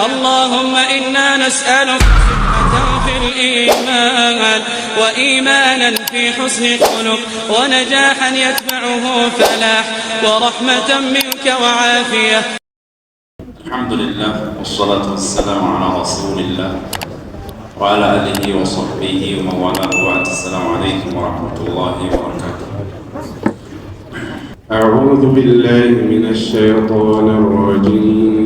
اللهم إنا نسألك صحة في الإيمان وإيمانا في حسن الخلق ونجاحا يتبعه فلاح ورحمة منك وعافية. الحمد لله والصلاة والسلام على رسول الله وعلى آله وصحبه ومن والاه وبعد. السلام عليكم ورحمة الله وبركاته. أعوذ بالله من الشيطان الرجيم.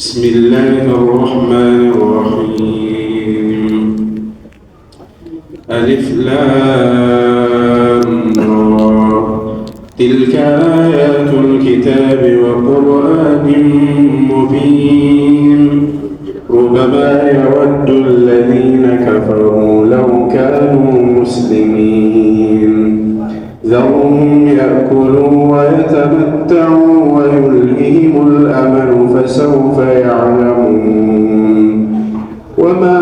بسم الله الرحمن الرحيم. ألف لام را تلك آيات الكتاب وقرآن مبين ربما يود الذين كفروا لو كانوا مسلمين ذرهم يأكلوا ويتمتعوا ويلههم الأمل فسوف يعلمون وما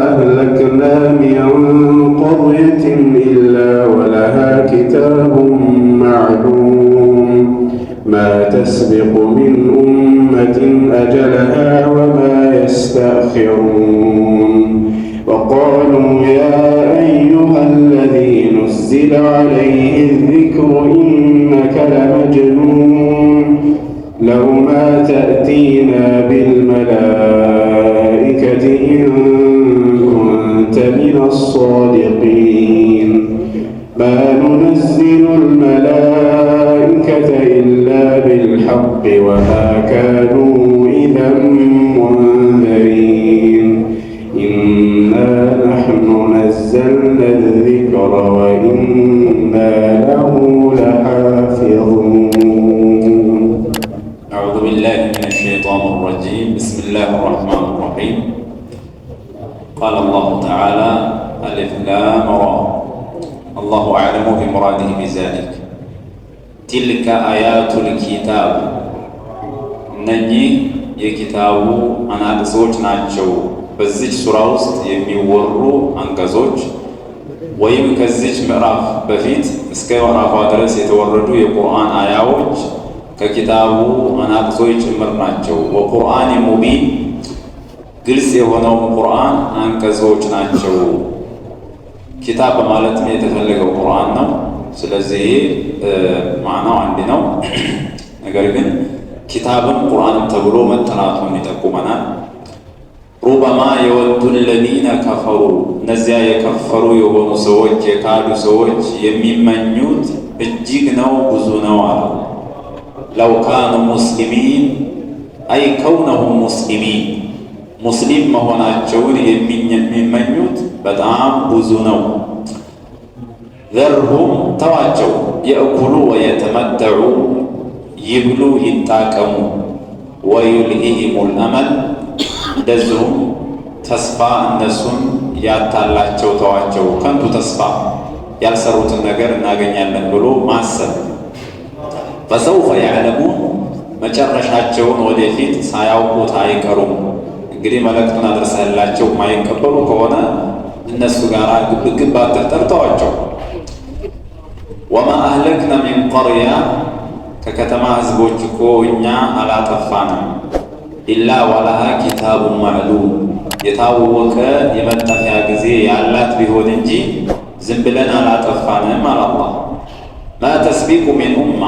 أهلكنا من قرية إلا ولها كتاب معلوم ما تسبق من أمة أجلها وما يستأخرون وقالوا يا أيها الذي نزل عليه الذكر إنك لمجنون لو ما تأتينا بالملائكة إن كنت من الصادقين ما ننزل الملائكة إلا بالحق وما كانوا إذا منذرين إنا نحن نزلنا الذكر وإنا له لحافظون. أعوذ بالله من الشيطان الرجيم. بسم الله الرحمن الرحيم. قال الله تعالى ألف لام را الله أعلم بمراده بذلك تلك آيات الكتاب እነኚህ የኪታቡ አናቅጾች ናቸው። በዚች ሱራ ውስጥ የሚወሩ አንቀጾች ወይም ከዚች ምዕራፍ በፊት እስከ ምዕራፏ ድረስ የተወረዱ የቁርአን አያዎች ከኪታቡ አናቅጾች ጭምር ናቸው። ወቁርአን ሙቢን ግልጽ የሆነው ቁርአን አንቀጾች ናቸው። ኪታብ በማለትም የተፈለገው ቁርአን ነው። ስለዚህ ማዕናው አንድ ነው። ነገር ግን ኪታብም ቁርአንም ተብሎ መጠራቱን ይጠቁመናል። ሩበማ የወዱ ለዚነ ከፈሩ እነዚያ የከፈሩ የሆኑ ሰዎች የካዱ ሰዎች የሚመኙት እጅግ ነው ብዙ ነው አለ። ለው ካኑ ሙስሊሚን አይ ከውነሁም ሙስሊሚን ሙስሊም መሆናቸውን የሚመኙት በጣም ብዙ ነው። ዘርሁም ተዋቸው፣ የእኩሉ ወየተመተዑ ይብሉ ይጣቀሙ፣ ወዩልሂሂሙል አመል እንደዚሁም ተስፋ እነሱን ያታላቸው ተዋቸው። ከንቱ ተስፋ ያልሰሩትን ነገር እናገኛለን ብሎ ማሰብ። ፈሰውፈ ያዕለሙን መጨረሻቸውን ወደፊት ሳያውቁት አይቀሩም። እንግዲህ መልእክቱን አድርሰህላቸው የማይቀበሉ ከሆነ እነሱ ጋር ግብግብ አትፍጠር፣ ተዋቸው። ወማ አህለክና ሚን ቀርያ ከከተማ ህዝቦች እኮ እኛ አላጠፋንም ኢላ ወለሃ ኪታቡን ማዕሉም የታወቀ የመጠፊያ ጊዜ ያላት ቢሆን እንጂ ዝም ብለን አላጠፋንም አለ አላህ። ማ ተስቢቁ ሚን ኡማ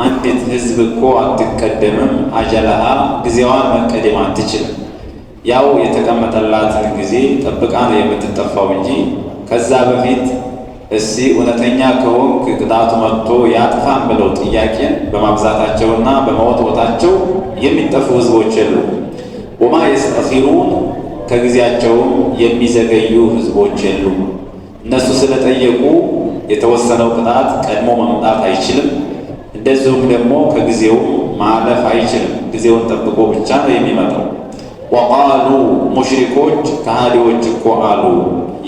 አንዲት ህዝብ እኮ አትቀደምም፣ አጀለሃ ጊዜዋን መቀደም አትችልም። ያው የተቀመጠላትን ጊዜ ጠብቃ ነው የምትጠፋው እንጂ ከዛ በፊት እስቲ እውነተኛ ከሆንክ ቅጣቱ መጥቶ ያጥፋን ብለው ጥያቄን በማብዛታቸውና በመወትወታቸው የሚጠፉ ህዝቦች የሉ። ወማ የስተኺሩን ከጊዜያቸውም የሚዘገዩ ህዝቦች የሉ። እነሱ ስለጠየቁ የተወሰነው ቅጣት ቀድሞ መምጣት አይችልም። እንደዚሁም ደግሞ ከጊዜው ማለፍ አይችልም። ጊዜውን ጠብቆ ብቻ ነው የሚመጣው። ወቃሉ ሙሽሪኮች ከሃዲዎች እኮ አሉ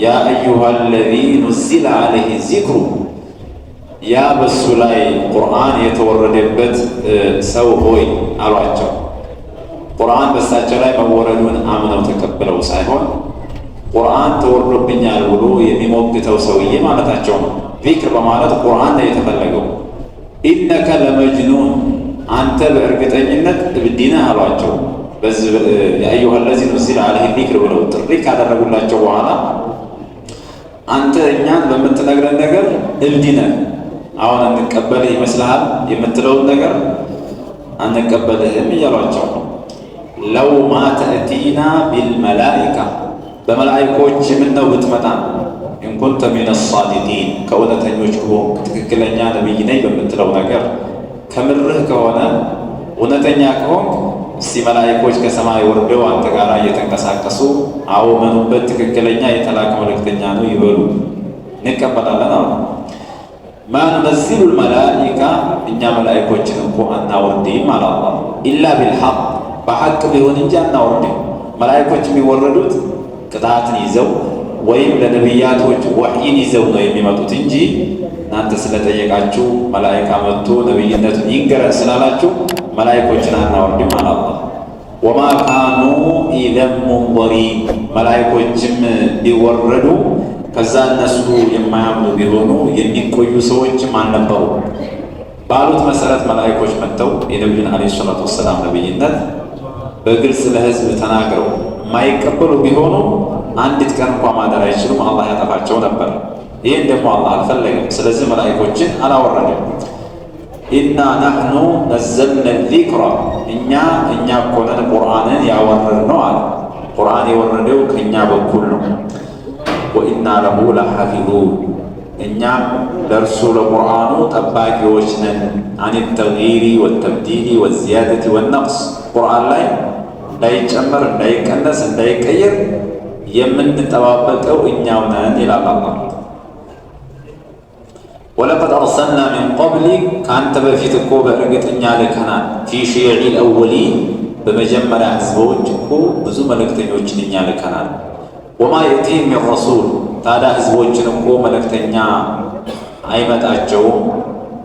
ያ አዩሃ አለዚ ኑዚለ ዐለይሂ ዚክሩ ያ በሱ ላይ ቁርአን የተወረደበት ሰው ሆይ አሏቸው። ቁርአን በሳቸው ላይ መወረዱን አምነው ተቀብለው ሳይሆን ቁርአን ተወርዶብኛል ብሎ የሚሞግተው ሰውዬ ማለታቸው ነው። ዚክር በማለት ቁርአን ላይ የተፈለገው ኢነከ ለመጅኑን አንተ በእርግጠኝነት እብድ ነህ አሏቸው። በዚህ የአዩሃ ለዚ ኑዚለ ዐለይሂ ዚክር ብለው ጥሪ ካደረጉላቸው በኋላ አንተ እኛን በምትነግረን ነገር እብድ ነህ፣ አሁን እንቀበልህ ይመስልሃል? የምትለውን ነገር አንቀበልህም እያሏቸው ነው። ለው ማ ተእቲና ቢልመላኢካ በመላኢኮች ምነው ብትመጣ ኢንኩንተ ሚነ ሳዲቂን ከእውነተኞች ከሆንክ ትክክለኛ ነቢይ ነኝ በምትለው ነገር ከምርህ ከሆነ እውነተኛ ከሆንክ እስቲ መላኢኮች ከሰማይ ወርደው አንተ ጋር እየተንቀሳቀሱ አዎ መኑበት ትክክለኛ የተላከ መልእክተኛ ነው ይበሉ፣ እንቀበላለን አሉ። ማ ኑነዚሉ ልመላኢካ እኛ መላኢኮችን እንኳ አናወርድም አለ አላህ ኢላ ቢልሐቅ በሐቅ ቢሆን እንጂ አናወርድም። መላኢኮች የሚወረዱት ቅጣትን ይዘው ወይም ለነቢያቶች ወሕይን ይዘው ነው የሚመጡት እንጂ እናንተ ስለጠየቃችሁ መላኢካ መጥቶ ነቢይነቱን ይንገረን ስላላችሁ መላኢኮችን አናወርድም አለ አላህ። ወማ ካኑ ኢዘን ሙንዘሪን መላኢኮችም ቢወረዱ ከዛ እነሱ የማያምኑ ቢሆኑ የሚቆዩ ሰዎችም አልነበሩ ባሉት መሰረት መላኢኮች መጥተው የነቢዩን ዓለይሂ ሰላቱ ወሰላም ነቢይነት በግልጽ ለህዝብ ተናግረው የማይቀበሉ ቢሆኑ አንዲት ቀን እንኳ ማደር አይችሉም፣ አላህ ያጠፋቸው ነበር። ይህን ደግሞ አላህ አልፈለገም። ስለዚህ መላኢኮችን አላወረደም። ኢና ናሕኑ ነዘልነ ዚክራ እኛ እኮ ነን ቁርአንን ያወረድነው አለ። ቁርአን የወረደው ከእኛ በኩል ነው። ወኢና ለሁ ለሓፊዙን እኛም ለእርሱ ለቁርአኑ ጠባቂዎች ነን። አን ተግይሪ ወተብዲሊ ወዝያደቲ ወነቅስ ቁርአን ላይ እንዳይጨመር እንዳይቀነስ እንዳይቀየር የምንጠባበቀው እኛው ነን ይላል አላህ። ወለቀድ አርሰልና ሚን ቀብሊክ ከአንተ በፊት እኮ በእርግጠኛ ልከናል። ፊ ሺዒል አወሊን በመጀመሪያ ህዝቦች እኮ ብዙ መልእክተኞችን እኛ ልከናል። ወማ የእቲህም ሚን ረሱል ታዲያ ህዝቦችን እኮ መልእክተኛ አይመጣቸውም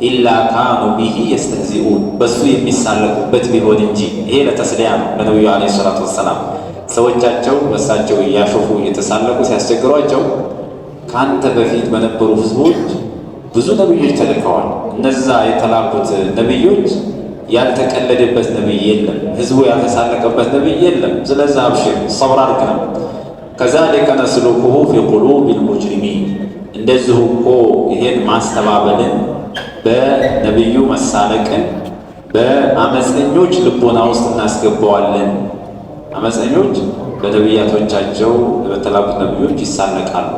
ኢላ ካኑ ቢሂ የስተህዚኡን በሱ የሚሳለቁበት ቢሆን እንጂ። ይሄ ለተስሊያ ነው ለነቢዩ ዓለይሂ ሰላቱ ወሰላም። ሰዎቻቸው በሳቸው እያሾፉ እየተሳለቁ ሲያስቸግሯቸው ከአንተ በፊት በነበሩ ህዝቦች ብዙ ነቢዮች ተልከዋል። እነዛ የተላኩት ነቢዮች ያልተቀለደበት ነቢይ የለም፣ ህዝቡ ያልተሳለቀበት ነቢይ የለም። ስለዚህ አብሽር ሰብር አድርግ ነው። ከዛሊከ ነስሉኩሁ ፊ ቁሉቢል ሙጅሪሚን እንደዚሁ እኮ ይሄን ማስተባበልን በነቢዩ መሳለቅን በአመፀኞች ልቦና ውስጥ እናስገባዋለን። አመፀኞች በነቢያቶቻቸው በተላኩት ነቢዮች ይሳለቃሉ።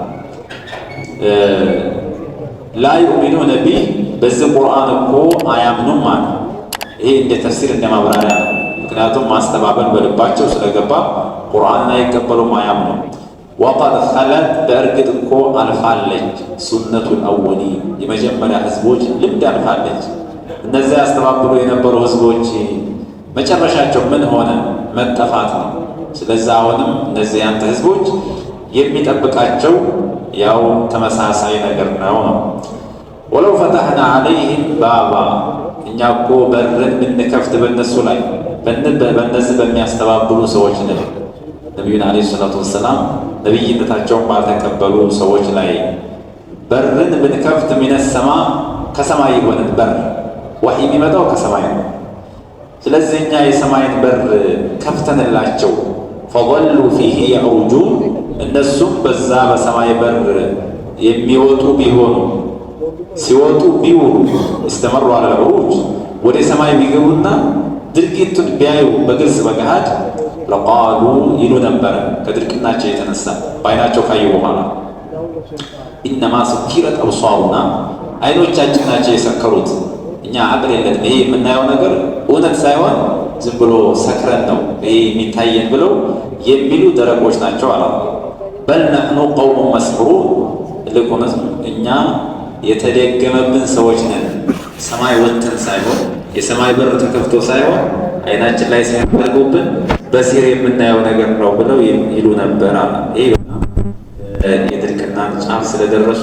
ላ ዩእሚኑነ ቢህ በዚህ ቁርአን እኮ አያምኑም አለ። ይሄ እንደ ተፍሲር እንደ ማብራሪያ ነው። ምክንያቱም ማስተባበል በልባቸው ስለገባ ቁርአንን አይቀበሉም፣ አያምኑም። ወቀድ ኸለት በእርግጥ እኮ አልፋለች ሱነቱል አወሊን የመጀመሪያ ህዝቦች ልምድ አልፋለች። እነዚያ ያስተባብሉ የነበሩ ህዝቦች መጨረሻቸው ምን ሆነ? መጠፋት ነው። ስለዚህ አሁንም እነዚህ ያንተ ህዝቦች የሚጠብቃቸው ያው ተመሳሳይ ነገር ነው። ወለው ፈተሕና ዐለይህም ባባ እኛ እኮ በርን ብንከፍት በእነሱ ላይ በእነዚህ በሚያስተባብሉ ሰዎች ላይ ነቢዩን ዓለይሂ ሰላቱ ወሰላም ነቢይነታቸውን ባልተቀበሉ ሰዎች ላይ በርን ብንከፍት ሚነሰማ ከሰማይ የሆነን በር ወሕይ የሚመጣው ከሰማይ ነው። ስለዚህ እኛ የሰማይን በር ከፍተንላቸው ፈظሉ ፊህ የዕሩጁን እነሱም በዛ በሰማይ በር የሚወጡ ቢሆኑ ሲወጡ ቢውሉ እስተመሩ አለ ዕሩጅ ወደ ሰማይ ቢገቡና ድርጊቱን ቢያዩ በግልጽ በገሃድ ለቃሉ ይሉ ነበረ ከድርቅናቸው የተነሳ በአይናቸው ካዩ በኋላ ኢነማ ሱኪረት አብሷሩና አይኖቻችን ናቸው የሰከሩት፣ እኛ አቅል የለንም፣ ይሄ የምናየው ነገር እውነት ሳይሆን ዝም ብሎ ሰክረን ነው ይሄ የሚታየን ብለው የሚሉ ደረቆች ናቸው አላ። በል ነሕኑ ቀውሙን መስሑሩን ይልቁንስ እኛ የተደገመብን ሰዎች ነን። ሰማይ ወጥተን ሳይሆን የሰማይ በር ተከፍቶ ሳይሆን አይናችን ላይ ሳይፈልጉብን በሲር የምናየው ነገር ነው ብለው ይሉ ነበር አለ። ይሄ የድርቅናን ጫፍ ስለደረሱ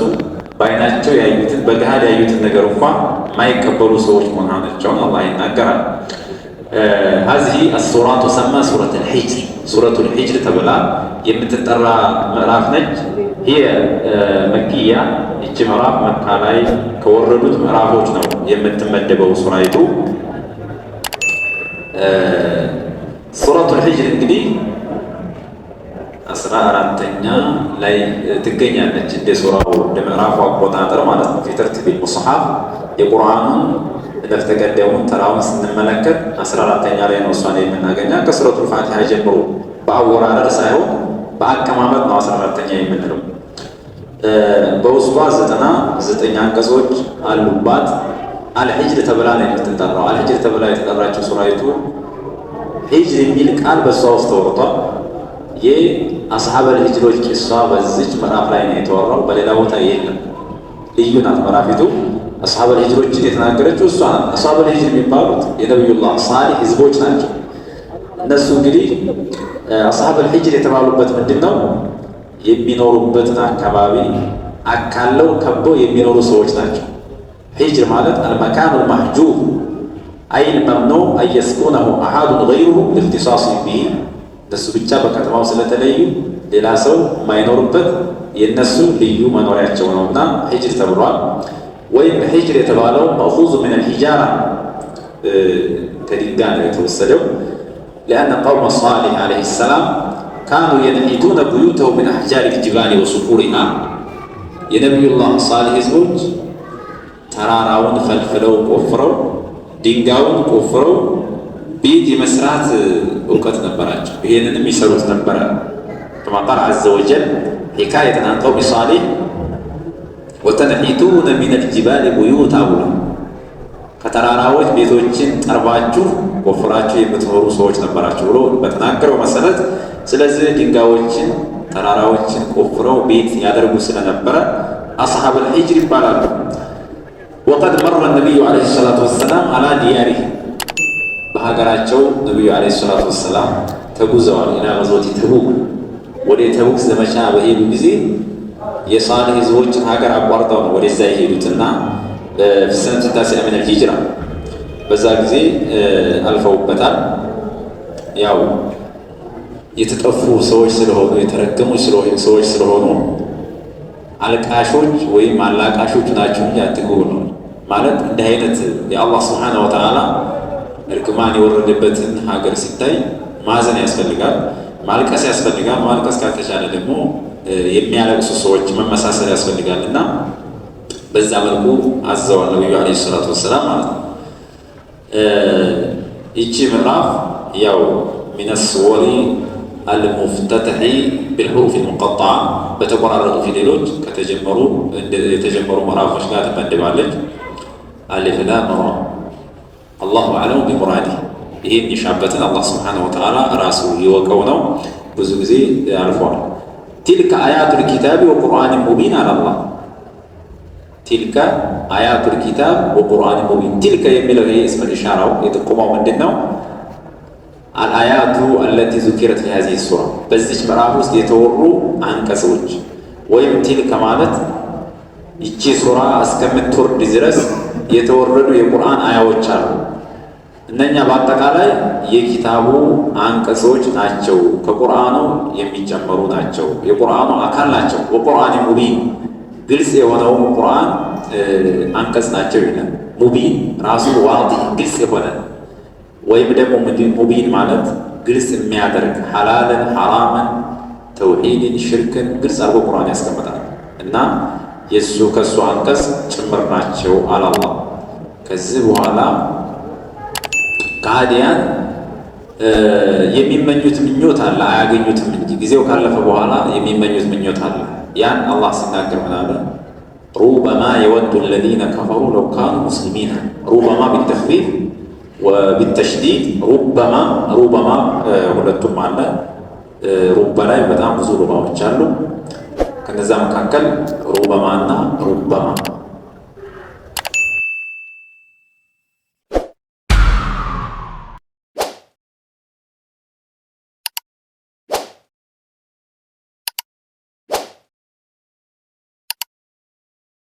በአይናቸው ያዩትን በገሃድ ያዩትን ነገር እንኳን የማይቀበሉ ሰዎች መሆናቸውን አላህ ይናገራል። هذه السورة تسمى سورة الحجر سورة الحجر ተብላ የምትጠራ ምዕራፍ ነች። هي መኪያ እቺ ምዕራፍ መካ ላይ ከወረዱት ምዕራፎች ነው የምትመደበው ሱራይቱ። ሱረቱል ሂጅር እንግዲህ 14ኛ ላይ ትገኛለች። እንደ ሱራው እንደ ምዕራፉ አቆጣጠር ማለት ነው። ፊተርቲቢል ሙስሐፍ የቁርአኑን እለፍ ተቀደሙን ተራውን ስንመለከት 14ኛ ላይ ነው እሷን የምናገኛ። ከሱረቱል ፋቲሃ ጀምሮ በአወራረድ ሳይሆን በአቀማመጥ ነው 14ኛ የምንለው። በውስጧ 99 አንቀጾች አሉባት። አልሂጅር ተብላ ነው የምትጠራው። አልሂጅር ተብላ የተጠራችው ሱራይቱ ሂጅር የሚል ቃል በእሷ ውስጥ ተወርቷል። የአስሐበል ሂጅሮች ቂሷ በዚች ምዕራፍ ላይ ነው የተወራው። በሌላ ቦታ የለም። ልዩ ናት ምዕራፊቱ። አስሐበል ሂጅሮችን የተናገረችው እሷ ናት። አስሐበል ሂጅር የሚባሉት የነቢዩላህ ሳሊህ ህዝቦች ናቸው። እነሱ እንግዲህ አስሐበል ሂጅር የተባሉበት ምንድን ነው? የሚኖሩበትን አካባቢ አካለው ከበው የሚኖሩ ሰዎች ናቸው። ሂጅር ማለት አልመካኑ ልማህጁብ አይል መምኖ አየስኩነሁ አሃዱን ገይሩሁ ልእክትሳስ ቢሂ እነሱ ብቻ በከተማው ስለተለዩ ሌላ ሰው የማይኖሩበት የእነሱ ልዩ መኖሪያቸው ነውና ሂጅር ተብሏል። ወይም ሂጅር የተባለው መእኹዙ ምን አልሂጃራ ከድንጋይ ነው የተወሰደው። ሊአነ ቀውመ ሷሊህ ዓለይሂ ሰላም ካኑ የንሒቱነ ቡዩተሁ ምን አሕጃሪ ልጅባሊ ወሱፉሪሃ የነቢዩላህ ሳሊህ ህዝቦች ተራራውን ፈልፍለው ቆፍረው ድንጋዩን ቆፍረው ቤት የመስራት እውቀት ነበራቸው። ይሄንንም ይሰሩት ነበረ። ከማ ቃል ዐዘ ወጀል ሒካየተን ዐን ቀውሚ ሷሊህ ወተንሒቱነ ሚነል ጅባሊ ቡዩታ ብሎ ከተራራዎች ቤቶችን ጠርባችሁ ቆፍራችሁ የምትኖሩ ሰዎች ነበራችሁ ብሎ በተናገረው መሰረት፣ ስለዚህ ድንጋዮችን ተራራዎችን ቆፍረው ቤት ያደርጉ ስለነበረ አስሐበል ሂጅር ይባላሉ። ወቀድ መረ ነቢዩ ዓለይሂ ሰላቱ ወሰላም አላ ዲያሪህ በሀገራቸው ነቢዩ ዓለይሂ ሰላቱ ወሰላም ተጉዘዋል። ኢላ ገዝወቲ ተቡክ ወደ ተቡክ ዘመቻ በሄዱ ጊዜ የሷሊህ ህዝቦችን ሀገር አቋርጠው ነው ወደዛ የሄዱትና ፍሰነቱ ታሲዓ ሚነል ሂጅራ በዛ ጊዜ አልፈውበታል። ያው የተጠፉ ሰዎች ስለሆኑ የተረገሙ ሰዎች ስለሆኑ አልቃሾች ወይም አላቃሾች ናቸው እንጂ አትግቡ ነው ማለት። እንዲህ አይነት የአላህ ስብሓነሁ ወተዓላ እርግማን የወረደበትን ሀገር ሲታይ ማዘን ያስፈልጋል፣ ማልቀስ ያስፈልጋል። ማልቀስ ካልተቻለ ደግሞ የሚያለቅሱ ሰዎች መመሳሰል ያስፈልጋል እና በዛ መልኩ አዘዋል ነቢዩ ዓለይሂ ሰላቱ ወሰላም ማለት ነው። ይቺ ምዕራፍ ያው ሚነ ሱወሪ አልሙፍተተሒ ቢልሑሩፍ አልሙቀጠዓ በተቆራረጡ ፊደሎች የተጀመሩ ምዕራፎች ጋር ትመደባለች። አሊፍ ላም ራ አላሁ አዕለሙ ቢሙራዲህ። ይሄን የሻበትን አላህ ስብሓነሁ ወተዓላ ራሱ ይወቀው ነው። ብዙ ጊዜ አልፏል። ቲልከ አያቱል ኪታቢ ወቁርአን ሙቢን አላላህ ቲልከ አያቱል ኪታብ ወቁርአን ሙቢን። ቲልከ የሚለው ይሄ እስመ ኢሻራው የጥቁማው ምንድን ነው? አልአያቱ አለቲ ዙኪረት ፊ ሃዚሂ ሱራ በዚች ምዕራፍ ውስጥ የተወሩ አንቀጾች ወይም ቲልከ ማለት ይቺ ሱራ እስከምትወርድ ድረስ የተወረዱ የቁርአን አያዎች አሉ። እነኛ በአጠቃላይ የኪታቡ አንቀጾች ናቸው፣ ከቁርአኑ የሚጨመሩ ናቸው፣ የቁርአኑ አካል ናቸው። ወቁርአን ሙቢን ግልጽ የሆነው ቁርአን አንቀጽ ናቸው ይላል። ሙቢን ራሱ ዋዲህ ግልጽ የሆነ ወይም ደግሞ ሙቢን ማለት ግልጽ የሚያደርግ ሐላልን፣ ሐራምን፣ ተውሂድን፣ ሽርክን ግልጽ አድርጎ ቁርአን ያስቀምጣል እና የእሱ ከእሱ አንቀጽ ጭምር ናቸው አላላህ። ከዚህ በኋላ ከሃዲያን የሚመኙት ምኞት አለ፣ አያገኙትም እንጂ ጊዜው ካለፈ በኋላ የሚመኙት ምኞት አለ። ያን አላህ ሲናገር ምን አለ? ሩበማ የወዱ አለዚነ ከፈሩ ለው ካኑ ሙስሊሚን። ሩበማ ቢተኽፊፍ ወቢተሽዲድ ሩበማ ሁለቱም አለ። ሩበ ላይ በጣም ብዙ ሩባዎች አሉ። ከነዛ መካከል ሩበማ እና ሩበማ